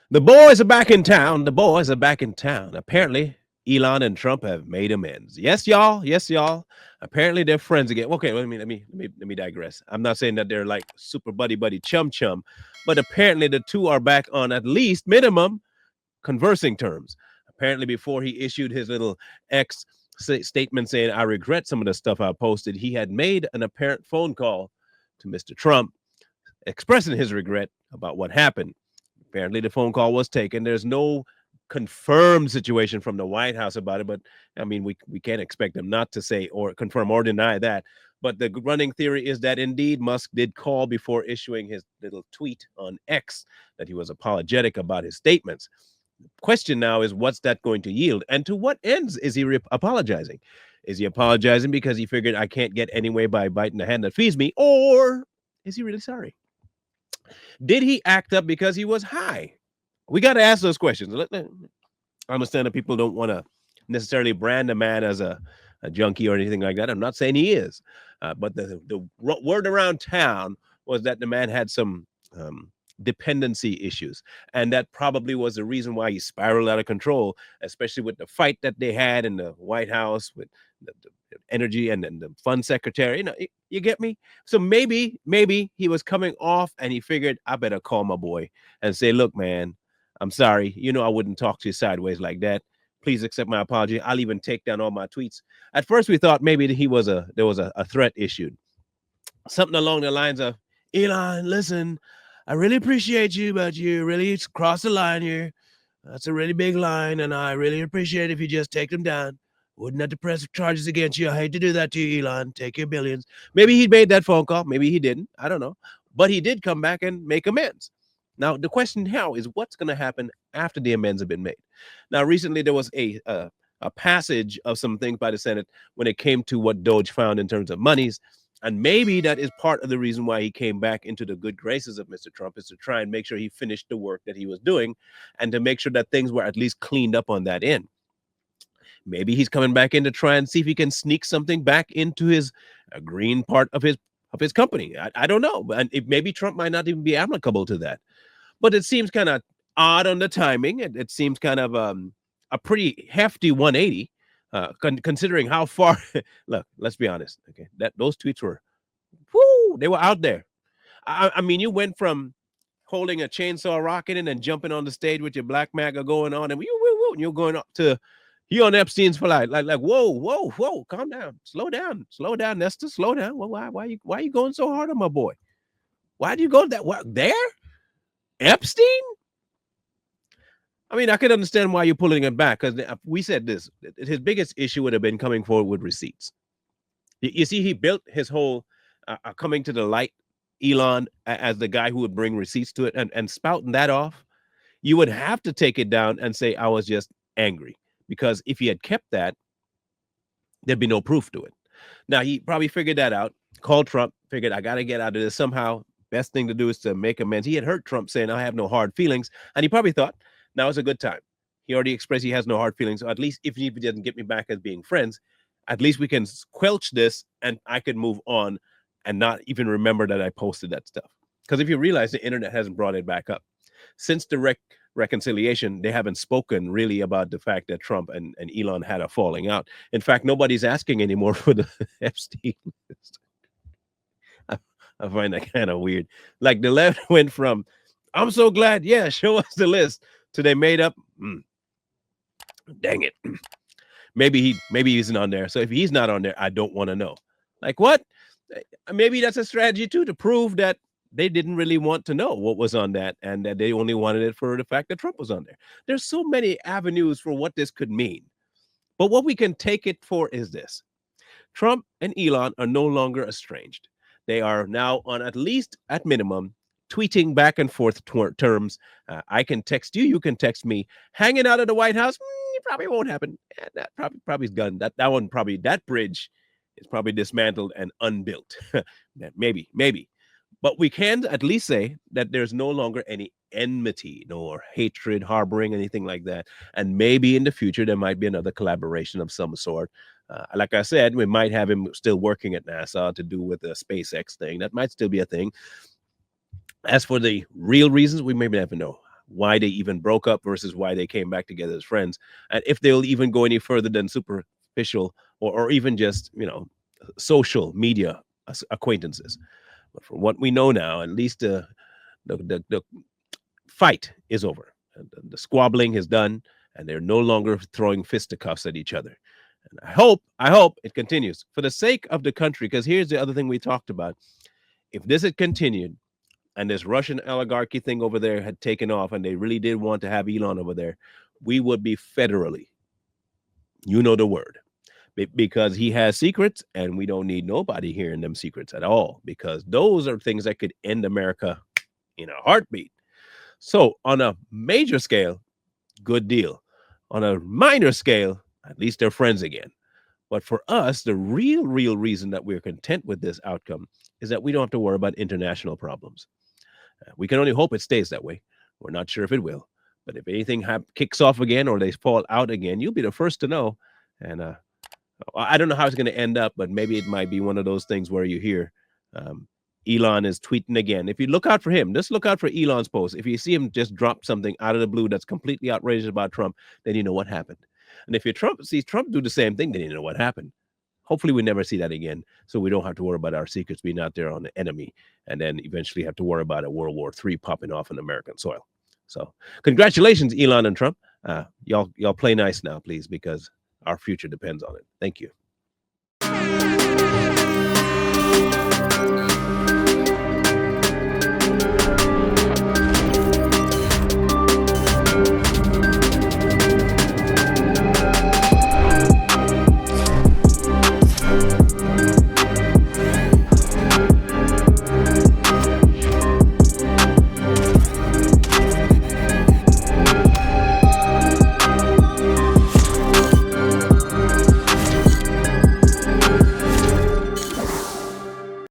The boys are back in town. The boys are back in town. Apparently, Elon and Trump have made amends. Yes, y'all. Yes, y'all. Apparently, they're friends again. Okay, let me digress. I'm not saying that they're like super buddy chum chum, but apparently the two are back on at least minimum conversing terms. Apparently, before he issued his little X statement saying, I regret some of the stuff I posted, he had made an apparent phone call to Mr. Trump expressing his regret about what happened. Apparently, the phone call was taken. There's no confirmed situation from the White House about it, but I mean, we can't expect them not to say or confirm or deny that. But the running theory is that indeed Musk did call before issuing his little tweet on X that he was apologetic about his statements. Question now is what's that going to yield, and to what ends is he apologizing? Is he apologizing because he figured I can't get anyway by biting the hand that feeds me, or is he really sorry? Did he act up because he was high? We got to ask those questions. I understand that people don't want to necessarily brand a man as a junkie or anything like that. I'm not saying he is, but the word around town was that the man had some dependency issues, and that probably was the reason why he spiraled out of control, especially with the fight that they had in the White House with the energy and the fund secretary. You get me? So maybe he was coming off and he figured I better call my boy and say, look, man, I'm sorry. I wouldn't talk to you sideways like that. Please accept my apology. I'll even take down all my tweets. At first, we thought maybe there was a threat issued, something along the lines of, Elon, listen, I really appreciate you, but you really crossed the line here. That's a really big line, and I really appreciate if you just take them down. Wouldn't have to press charges against you. I hate to do that to you, Elon. Take your billions. Maybe he made that phone call. Maybe he didn't. I don't know. But he did come back and make amends. Now, the question now is what's going to happen after the amends have been made? Now, recently there was a passage of some things by the Senate when it came to what Doge found in terms of monies. And maybe that is part of the reason why he came back into the good graces of Mr. Trump, is to try and make sure he finished the work that he was doing and to make sure that things were at least cleaned up on that end. Maybe he's coming back in to try and see if he can sneak something back into his green part of his company. I don't know. And maybe Trump might not even be amicable to that. But it seems kind of odd on the timing. It seems kind of a pretty hefty 180. Considering how far, look, let's be honest. Okay, those tweets were, they were out there. I mean, you went from holding a chainsaw rocket and then jumping on the stage with your black maga going on, and you're going up to he on Epstein's flight, like whoa, calm down, slow down, Nestor, slow down. Well, why you going so hard on my boy? Why do you go that there? Epstein? I mean, I could understand why you're pulling it back, because we said this. His biggest issue would have been coming forward with receipts. You see, he built his whole coming to the light, Elon, as the guy who would bring receipts to it, and spouting that off. You would have to take it down and say, I was just angry. Because if he had kept that, there'd be no proof to it. Now, he probably figured that out, called Trump, figured, I got to get out of this somehow. Best thing to do is to make amends. He had heard Trump saying, I have no hard feelings. And he probably thought, now is a good time. He already expressed he has no hard feelings. So at least if he doesn't get me back as being friends, at least we can squelch this and I can move on and not even remember that I posted that stuff. Because if you realize the internet hasn't brought it back up. Since the reconciliation, they haven't spoken really about the fact that Trump and Elon had a falling out. In fact, nobody's asking anymore for the Epstein list. I find that kind of weird. Like the left went from, I'm so glad, yeah, show us the list, to they made up. Dang it. Maybe he's not on there. So if he's not on there, I don't want to know. Like what? Maybe that's a strategy too, to prove that they didn't really want to know what was on that, and that they only wanted it for the fact that Trump was on there. There's so many avenues for what this could mean. But what we can take it for is this. Trump and Elon are no longer estranged. They are now on, at least at minimum, tweeting back and forth terms. I can text you, you can text me. Hanging out at the White House, it probably won't happen. That probably is done. That bridge is probably dismantled and unbuilt. maybe. But we can at least say that there's no longer any enmity, nor hatred, harboring, anything like that. And maybe in the future, there might be another collaboration of some sort. Like I said, we might have him still working at NASA to do with the SpaceX thing. That might still be a thing. As for the real reasons, we maybe never know. why they even broke up versus why they came back together as friends, and if they'll even go any further than superficial or even just social media acquaintances. But from what we know now, at least the fight is over. And the squabbling is done, and they're no longer throwing fisticuffs at each other. And I hope it continues for the sake of the country. Because here's the other thing we talked about: if this had continued, and this Russian oligarchy thing over there had taken off, and they really did want to have Elon over there, we would be federally, you know the word, because he has secrets, and we don't need nobody hearing them secrets at all, because those are things that could end America in a heartbeat. So on a major scale, good deal. On a minor scale, at least they're friends again. But for us, the real reason that we're content with this outcome is that we don't have to worry about international problems. We can only hope it stays that way. We're not sure if it will. But if anything kicks off again or they fall out again, you'll be the first to know. And I don't know how it's going to end up, but maybe it might be one of those things where you hear Elon is tweeting again. If you look out for him, just look out for Elon's post. If you see him just drop something out of the blue that's completely outrageous about Trump, then you know what happened. And if you see Trump do the same thing, then you know what happened. Hopefully we never see that again, so we don't have to worry about our secrets being out there on the enemy, and then eventually have to worry about a World War III popping off on American soil. So congratulations, Elon and Trump. Y'all play nice now, please, because our future depends on it. Thank you.